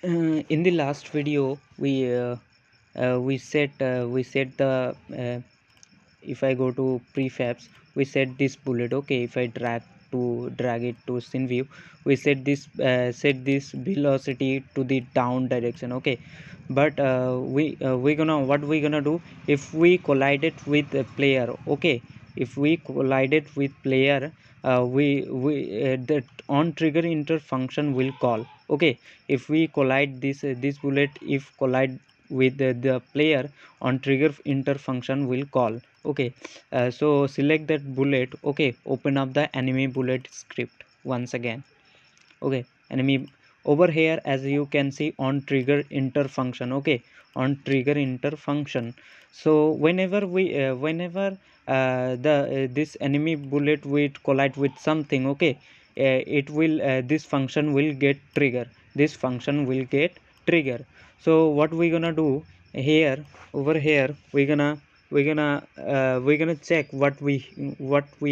In the last video we set the if I go to prefabs, we set this bullet. Okay, if I drag it to scene view, we set this velocity to the down direction. Okay, but we gonna what we gonna do if we collide it with a player. Okay, if we collide it with player, we that on trigger inter function will call. Okay, if we collide this bullet, if collide with the player, on trigger inter function will call. Okay, so select that bullet. Okay, open up the enemy bullet script once again. Okay, enemy over here, as you can see, on trigger inter function. Okay, on trigger inter function. So whenever the this enemy bullet will collide with something. Okay, it will this function will get trigger. This function will get trigger. So what we gonna do here, over here, we're gonna check what we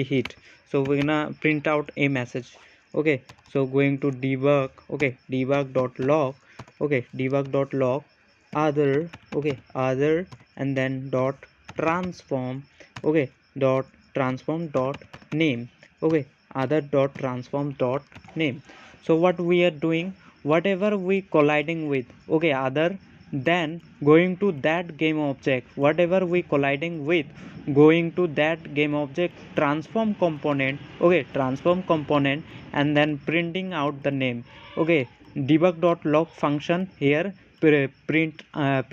hit. So we're gonna print out a message. Okay, so going to debug. Okay, debug.log. Okay, debug.log other. Okay, other, and then dot transform. Okay, dot transform dot name. Okay, other dot transform dot name. So what we are doing, whatever we colliding with, okay, other, then going to that game object, whatever we colliding with, going to that game object transform component. Okay, transform component, and then printing out the name. Okay, debug.log function here print out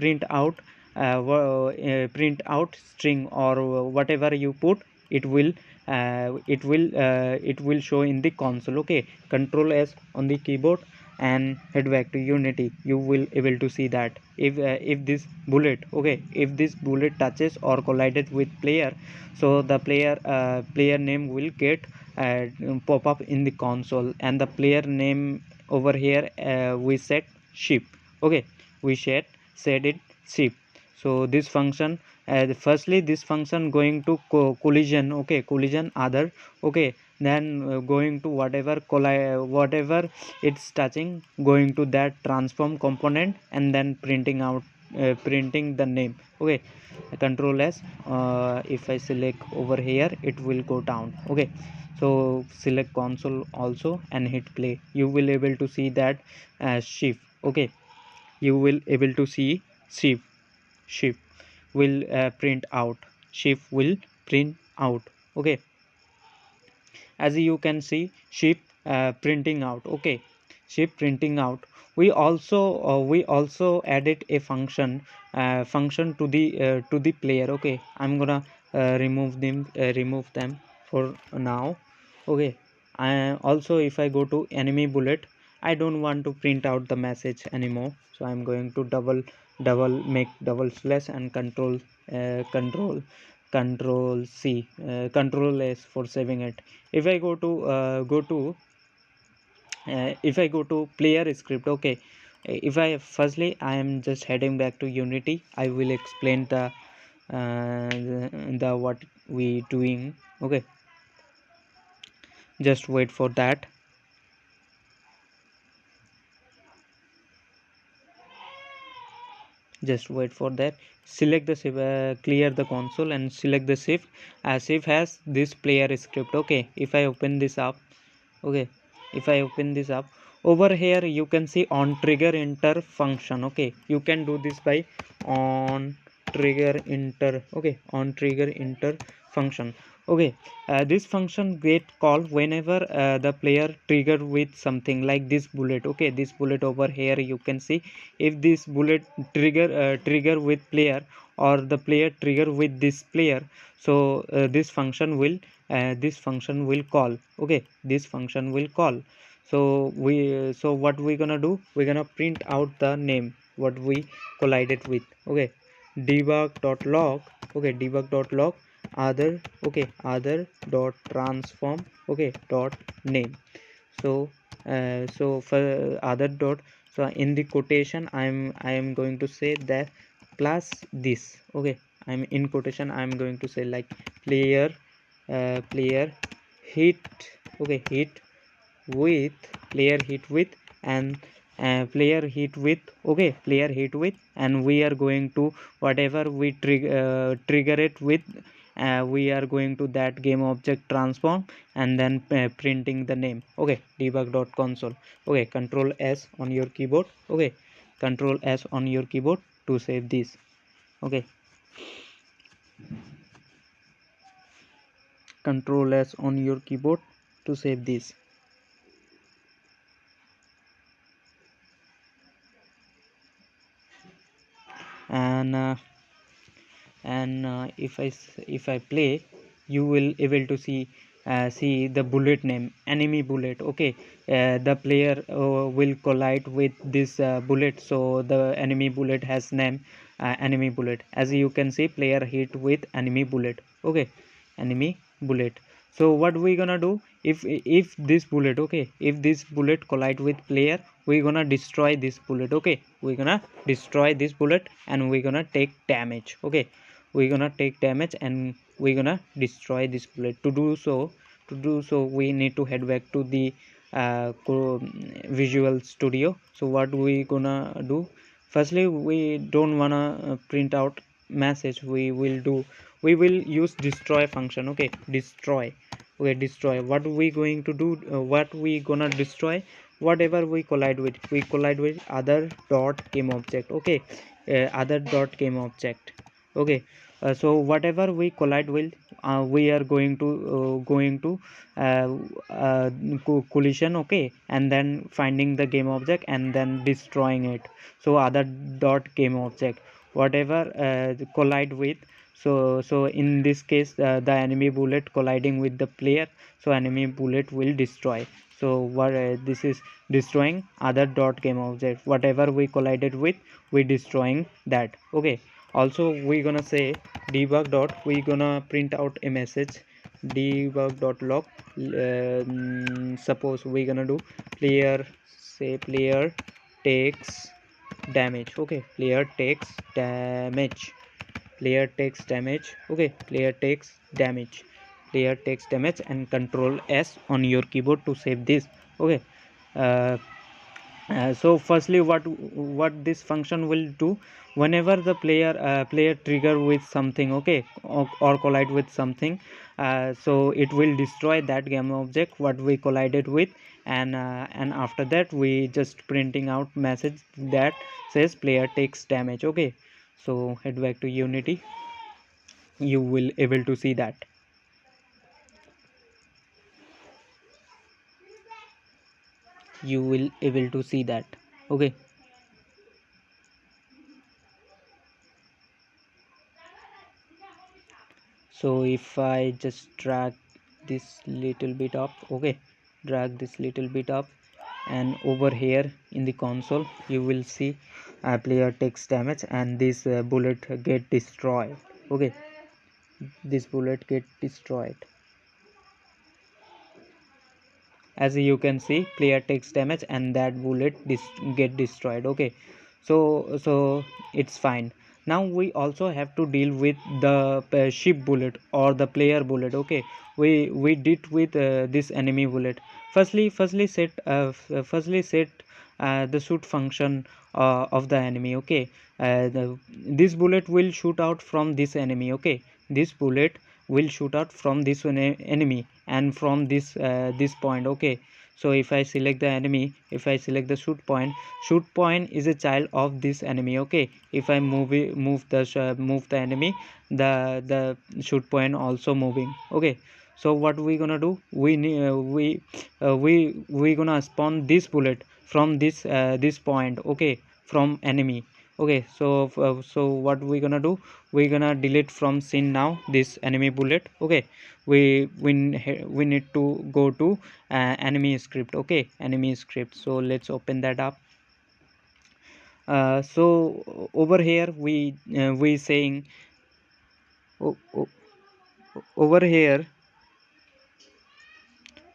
string, or whatever you put, it will show in the console. Okay, control S on the keyboard and head back to Unity. You will able to see that if this bullet, okay, if this bullet touches or collided with player, so the player name will get uh, pop up in the console, and the player name over here we set ship. Okay, we set it ship. So this function, firstly this function going to collision. Okay, collision other. Okay, then going to whatever it's touching, going to that transform component, and then printing the name. Okay, control S. If I select over here, it will go down. Okay, so select console also and hit play. You will able to see that shift. Okay, you will able to see shift. Shift will print out. Shift will print out. Okay, as you can see, ship printing out. Okay, ship printing out. We also added a function to the player. Okay, I'm gonna remove them for now. Okay, also if I go to enemy bullet, I don't want to print out the message anymore, so I'm going to make double slash and control S for saving it. If I go to player script. Okay, if I firstly I am just heading back to Unity. I will explain the what we doing. Okay, just wait for that. Just wait for that. Select the shift, clear the console and select the shift. Shift has this player script. Okay, if I open this up. Okay, if I open this up, over here you can see on trigger inter function. Okay, you can do this by on trigger inter. Okay, on trigger inter function. Okay, this function get called whenever the player trigger with something like this bullet. Okay, this bullet over here you can see, if this bullet trigger with player, or the player trigger with this player, so this function will call. Okay, this function will call. So what we gonna do, we're gonna print out the name what we collided with. Okay, debug.log. Okay, debug.log other. Okay, other dot transform. Okay, dot name. So for other dot, so in the quotation I am going to say that plus this. Okay, I'm in quotation, I'm going to say like player hit. Okay, hit with, player hit with, and player hit with, okay, player hit with, and we are going to whatever we trigger it with, we are going to that game object transform, and then printing the name. Okay, debug.console. okay, control S on your keyboard. Okay, control S on your keyboard to save this. Okay, control S on your keyboard to save this. And if I play, you will able to see the bullet name, enemy bullet. Okay, the player will collide with this bullet, so the enemy bullet has name enemy bullet. As you can see, player hit with enemy bullet. Okay, enemy bullet. So what we gonna do, if this bullet, okay, if this bullet collide with player, we gonna destroy this bullet. Okay, we gonna destroy this bullet, and we gonna take damage. Okay, we gonna take damage, and we gonna destroy this bullet. To do so we need to head back to the Visual Studio. So what we gonna do, firstly, we don't wanna print out message. We will use destroy function. Okay, destroy. Okay, destroy. What we going to do, what we gonna destroy, whatever we collide with other dot game object. Okay, other dot game object. Okay, so whatever we collide with, we are going to uh, uh, collision. Okay, and then finding the game object and then destroying it. So other dot game object, whatever collide with. So in this case, the enemy bullet colliding with the player, so enemy bullet will destroy. So what this is destroying other dot game object, whatever we collided with, we destroying that. Okay, also we gonna say debug dot, we gonna print out a message, debug dot log. Suppose we gonna do player, say player takes damage. Okay, player takes damage, player takes damage. Okay, player takes damage, player takes damage, and control S on your keyboard to save this. Okay, uh, so firstly, what this function will do, whenever the player trigger with something, okay, or collide with something, so it will destroy that game object what we collided with. And after that, we just printing out message that says player takes damage. Okay, so head back to Unity, you will able to see that. You will able to see that. Okay, so if I just drag this little bit up, okay, drag this little bit up, and over here in the console, you will see player takes damage, and this bullet get destroyed. Okay, this bullet get destroyed. As you can see, player takes damage and that bullet get destroyed. Okay, so it's fine. Now we also have to deal with the ship bullet or the player bullet. Okay, we did with this enemy bullet. Firstly set the shoot function of the enemy. Okay, this bullet will shoot out from this enemy. Okay, this bullet will shoot out from this one enemy, and from this point. Okay, so if I select the enemy, if I select the shoot point is a child of this enemy. Okay, if I move the enemy, the shoot point also moving. Okay, so what we gonna do, we gonna spawn this bullet from this point. Okay, from enemy. Okay, so what we gonna do, we gonna delete from scene now this enemy bullet. Okay, we need to go to enemy script. Okay, enemy script, so let's open that up. So over here we saying, o- o- over here,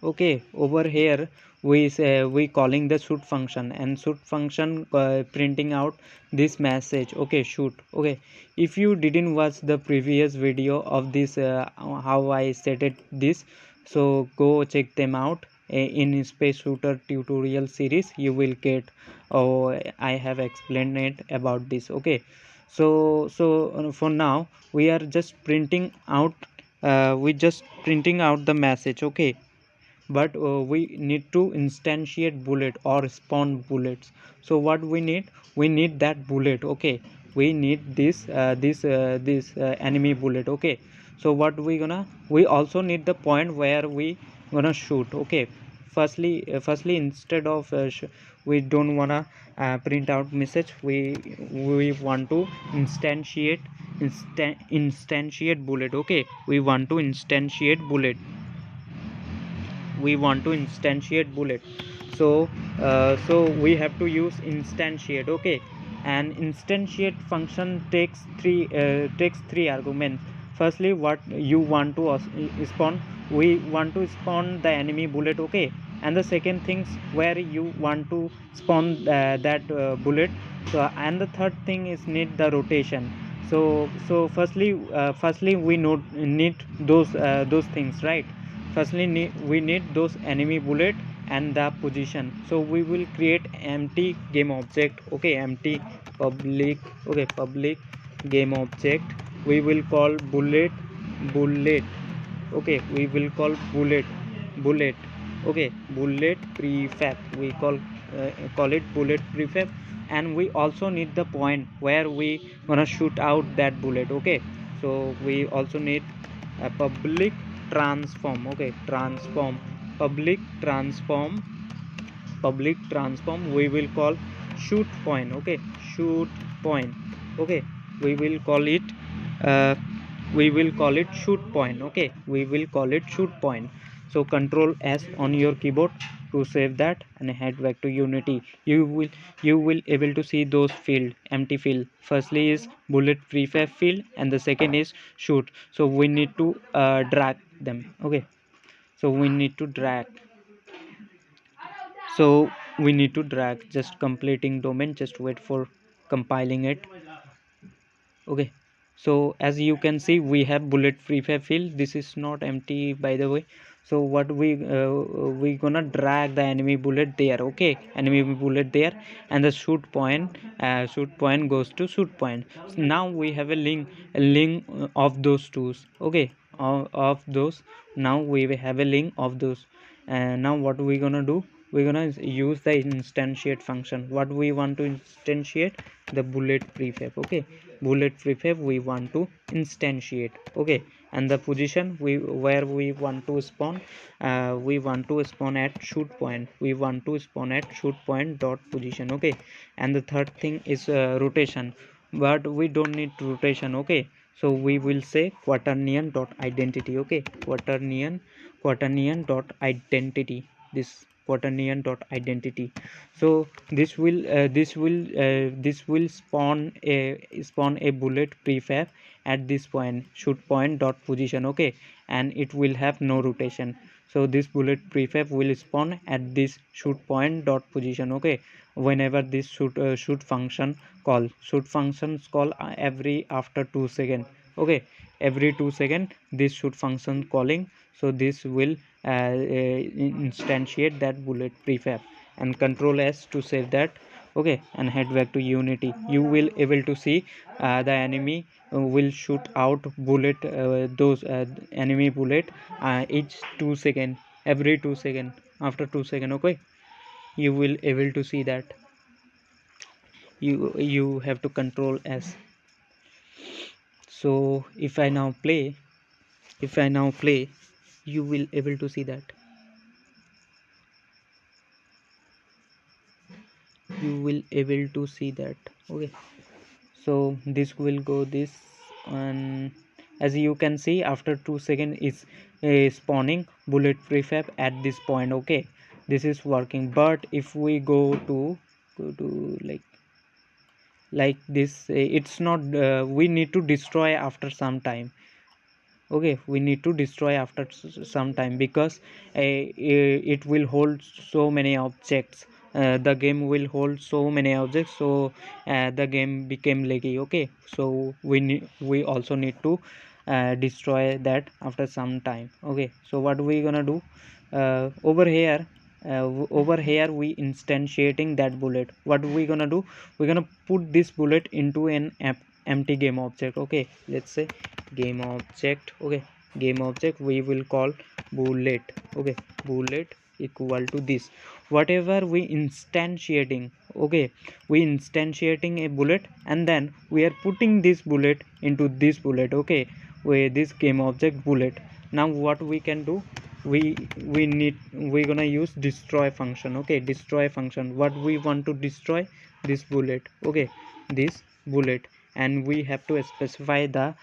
okay, over here we calling the shoot function, and shoot function printing out this message. Okay, shoot. Okay, if you didn't watch the previous video of this how I set it this, so go check them out in space shooter tutorial series you will get. Oh, I have explained it about this. Okay, so for now we are just printing out, we just printing out the message. Okay, but we need to instantiate bullet or spawn bullets. So what we need that bullet. Okay, we need this enemy bullet. Okay, so what we also need the point where we gonna shoot. Okay, firstly instead of we don't wanna print out message, we want to instantiate bullet. Okay, we want to instantiate bullet, we want to instantiate bullet. So we have to use instantiate. Okay, and instantiate function takes three arguments. Firstly, what you want to spawn, we want to spawn the enemy bullet. Okay, and the second things where you want to spawn that bullet. So and the third thing is need the rotation. So firstly we need those things, right? Firstly we need those enemy bullet and the position. So we will create empty game object. Okay, empty public, okay, public game object. We will call bullet. Okay, we will call bullet. Okay, bullet prefab, we call it bullet prefab. And we also need the point where we gonna shoot out that bullet. Okay, so we also need a public transform. Okay, transform, public transform we will call shoot point. Okay, shoot point. Okay, we will call it uh, shoot point. Okay, we will call it shoot point. So control S on your keyboard to save that and head back to Unity. You will able to see those field, empty field. Firstly is bullet prefab field and the second is shoot. So we need to drag them. Okay, so we need to drag, just completing domain, just wait for compiling it. Okay, so as you can see we have bullet prefab field. This is not empty by the way. So what we gonna drag the enemy bullet there. Okay, enemy bullet there, and the shoot point goes to shoot point. So now we have a link of those tools. Okay, of those, now we have a link of those. And now what we gonna do, we're gonna use the instantiate function. What we want to instantiate, the bullet prefab. Okay, bullet prefab we want to instantiate. Okay, and the position where we want to spawn, we want to spawn at shoot point. We want to spawn at shoot point dot position. Okay, and the third thing is rotation, but we don't need rotation. Okay, so we will say quaternion dot identity. Okay, quaternion dot identity, this quaternion dot identity. So this will spawn a bullet prefab at this point, shoot point dot position. Okay, and it will have no rotation. So this bullet prefab will spawn at this shoot point dot position. Okay, whenever this shoot function functions call every after 2 seconds. Okay, every 2 seconds this shoot function calling. So this will instantiate that bullet prefab, and control S to save that. Okay, and head back to Unity. You will able to see the enemy will shoot out bullet, those enemy bullet each 2 seconds, every 2 seconds, after 2 seconds. Okay, you will able to see that. You have to control S. So if I now play, you will able to see that. You will able to see that. Okay, so this will go this, and as you can see after 2 seconds is spawning bullet prefab at this point. Okay, this is working. But if we go to like this, it's not, we need to destroy after some time. Okay, we need to destroy after some time, because it will hold so many objects. The game will hold so many objects, so the game became laggy. Okay, so we also need to destroy that after some time. Okay, so what we gonna do, over here we instantiating that bullet. What we gonna do, we're gonna put this bullet into an empty game object. Okay, let's say game object. Okay, game object we will call bullet. Okay, bullet equal to this, whatever we instantiating. Okay, we instantiating a bullet, and then we are putting this bullet into this bullet. Okay, with this game object bullet. Now what we can do, we're gonna use destroy function. Okay, destroy function, what we want to destroy, this bullet. Okay, this bullet, and we have to specify the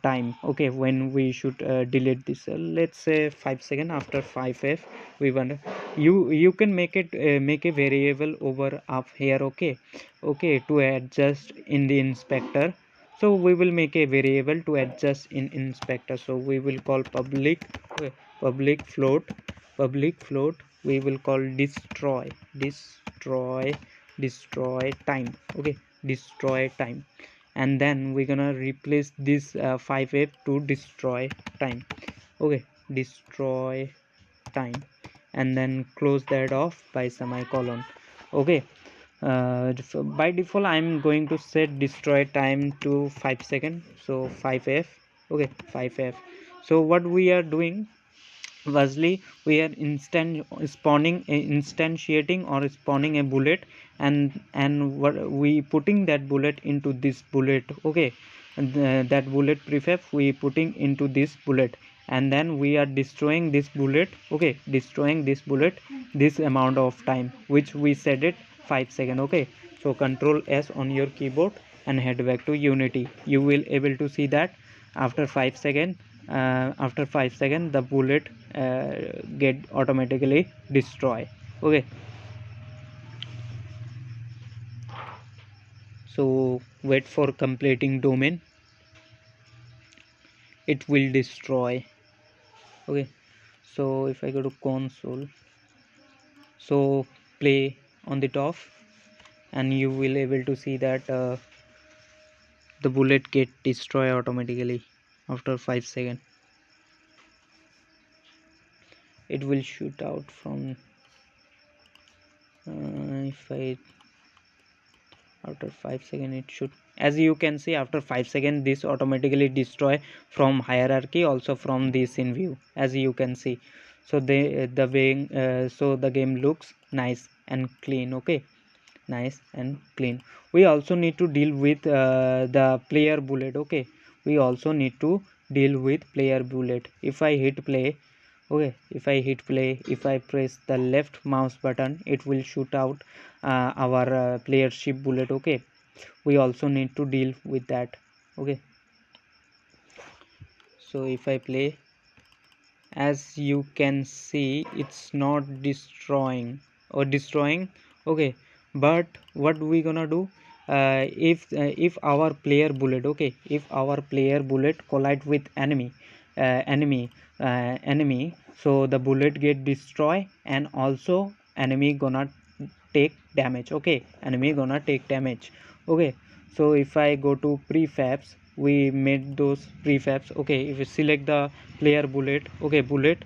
time. Okay, when we should delete this, let's say 5 seconds. After 5f we want, you can make it make a variable over up here. Okay, okay, to adjust in the inspector. So we will make a variable to adjust in inspector. So we will call public, okay, public float we will call destroy time. Okay, destroy time, and then we're gonna replace this 5f to destroy time. Okay, destroy time, and then close that off by semicolon. Okay, by default I'm going to set destroy time to 5 seconds, so 5f. Okay, 5f. So what we are doing, firstly we are instantiating or spawning a bullet, and what we putting that bullet into this bullet. Okay, and that bullet prefab we putting into this bullet, and then we are destroying this bullet. Okay, destroying this bullet this amount of time which we set it 5 seconds. Okay, so control s on your keyboard and head back to Unity. You will able to see that after 5 seconds, after 5 seconds the bullet get automatically destroy. Okay, so wait for completing domain, it will destroy. Okay, so if I go to console, so play on the top, and you will able to see that the bullet get destroy automatically after 5 seconds. It will shoot out from if I after 5 seconds it should, as you can see after 5 seconds this automatically destroy from hierarchy, also from this in view, as you can see. So the way so the game looks nice and clean. Okay, nice and clean. We also need to deal with the player bullet. Okay, we also need to deal with player bullet. If I hit play, okay, if I hit play, if I press the left mouse button, it will shoot out our player ship bullet. Okay, we also need to deal with that. Okay, so if I play, as you can see it's not destroying. Okay, but what we gonna do, if our player bullet, okay, if our player bullet collide with enemy, so the bullet get destroy, and also enemy gonna take damage. Okay, enemy gonna take damage. Okay, so if I go to prefabs, we made those prefabs. Okay, if you select the player bullet, okay, bullet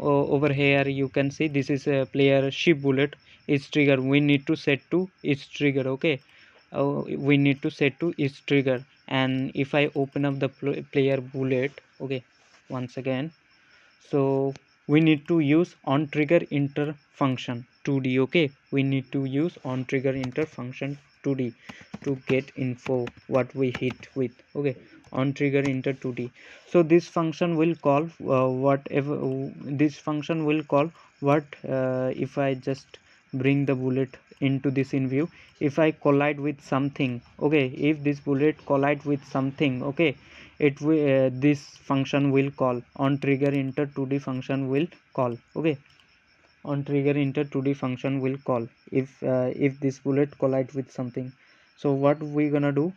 over here you can see this is a player ship bullet. Its trigger we need to set to its trigger. Okay, we need to set to its trigger. And if I open up the player bullet, okay, once again, so we need to use on trigger inter function 2D. Okay, we need to use on trigger inter function 2D to get info what we hit with. Okay, on trigger inter 2D. So this function will call whatever this function will call what if I just bring the bullet into this in view, if I collide with something. Okay, if this bullet collide with something, okay, it will this function will call on trigger inter 2D function will call. Okay, on trigger inter 2D function will call if this bullet collide with something. So what we gonna do,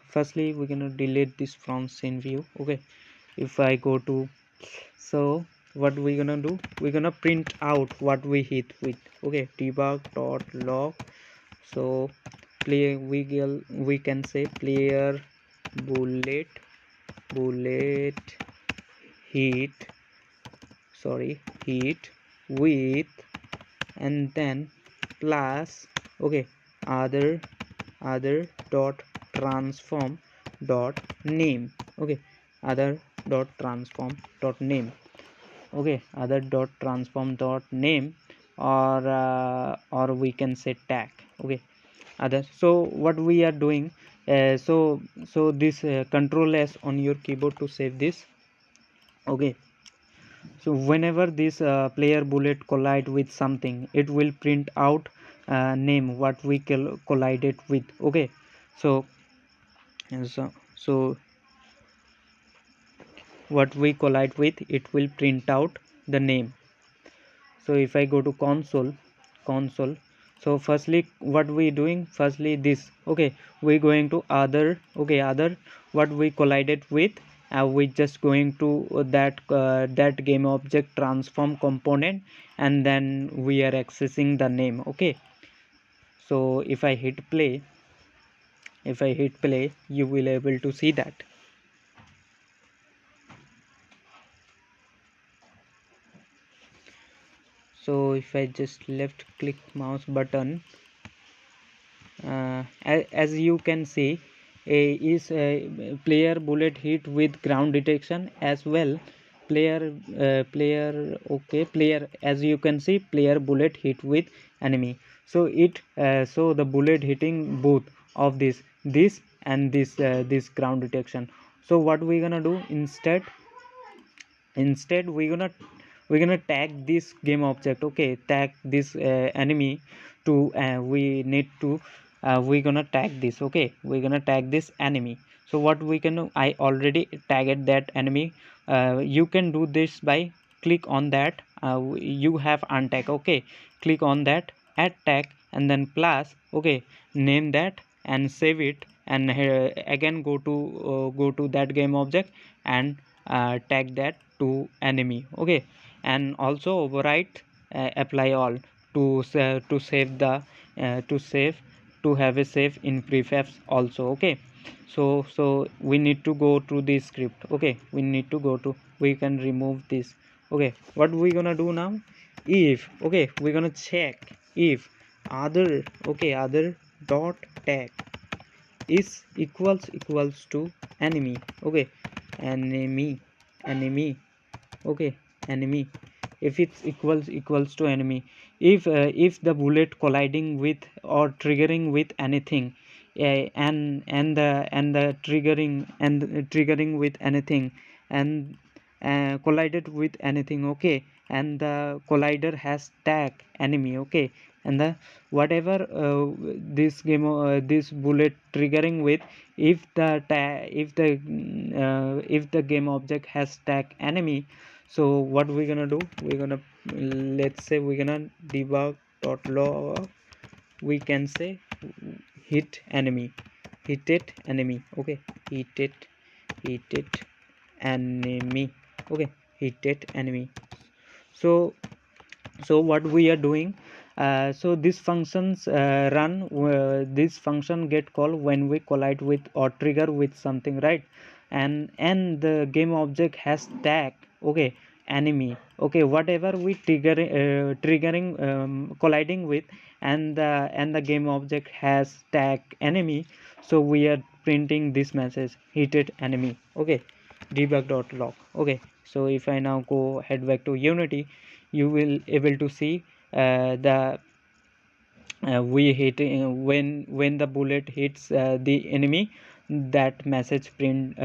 firstly we're gonna delete this from scene view. Okay, if I go to, so what we gonna do, we're gonna print out what we hit with. Okay, debug dot log. So play we can say player bullet hit hit with, and then plus, okay, other dot transform dot name, okay, other dot transform dot name, okay, other dot transform dot name, or we can say tag, okay, other. So what we are doing, so this control S on your keyboard to save this, okay. So whenever this player bullet collide with something, it will print out name what we collided with, okay. So so what we collide with, it will print out the name. So if I go to console, so firstly what we doing, firstly this, okay, we going to other, okay, other, what we collided with, we just going to that game object transform component, and then we are accessing the name, okay. So if I hit play, you will able to see that. So if I just left click mouse button, as you can see, is player bullet hit with ground detection as well, player okay, player, as you can see, player bullet hit with enemy. So so the bullet hitting both of this and this ground detection. So what we gonna do instead, we're gonna tag this game object, okay, tag this enemy to we need to we're gonna tag this, okay, we're gonna tag this enemy. So what we can do, I already tagged that enemy. You can do this by click on that, you have untag, okay, click on that, add tag, and then plus, okay, name that and save it, and again go to that game object and tag that to enemy, okay, and also overwrite apply all to save the to save, to have a save in prefabs also, okay. So we need to go to this script, okay, we need to go to, we can remove this, okay. What we gonna do now, if, okay, we're gonna check if other, okay, other dot tag is equals to enemy, okay, enemy, okay, enemy, if it's equals to enemy, if the bullet colliding with or triggering with anything, and the triggering with anything, and collided with anything, okay, and the collider has tag enemy, okay, and the whatever this bullet triggering with, if the game object has tag enemy, so what we're gonna do, we're gonna, let's say we're gonna debug dot log, we can say hit enemy, hit it enemy, okay, hit it enemy, okay, hit it enemy. So what we are doing, so these functions run, this function get called when we collide with or trigger with something, right, and the game object has tag, okay, enemy, okay, whatever we triggering colliding with, and the game object has tag enemy, so we are printing this message, hit enemy, okay, debug.log, okay. So if I now go head back to Unity, you will able to see the we hit when the bullet hits the enemy, that message print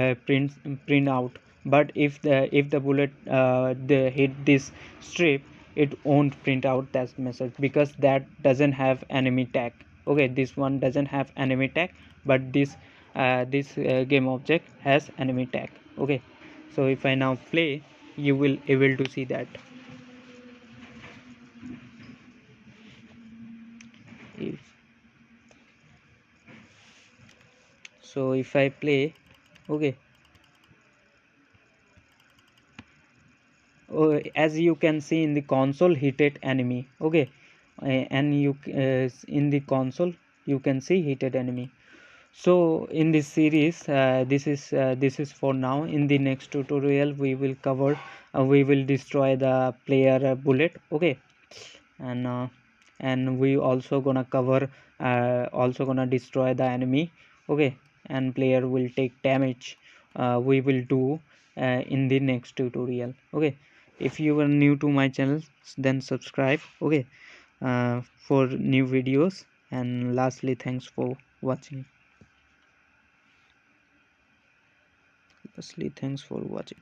out. But if the bullet the hit this strip, it won't print out that message, because that doesn't have enemy tag, okay, this one doesn't have enemy tag, but this game object has enemy tag, okay. So if I now play, you will able to see that. If so, if I play, okay, as you can see in the console, heated enemy, okay, and you in the console you can see heated enemy. So in this series, this is for now. In the next tutorial we will cover, we will destroy the player bullet, okay. And we also gonna cover, also gonna destroy the enemy, okay, and player will take damage. We will do in the next tutorial, okay. If you are new to my channel, then subscribe, okay, for new videos. And lastly, thanks for watching. Thanks for watching.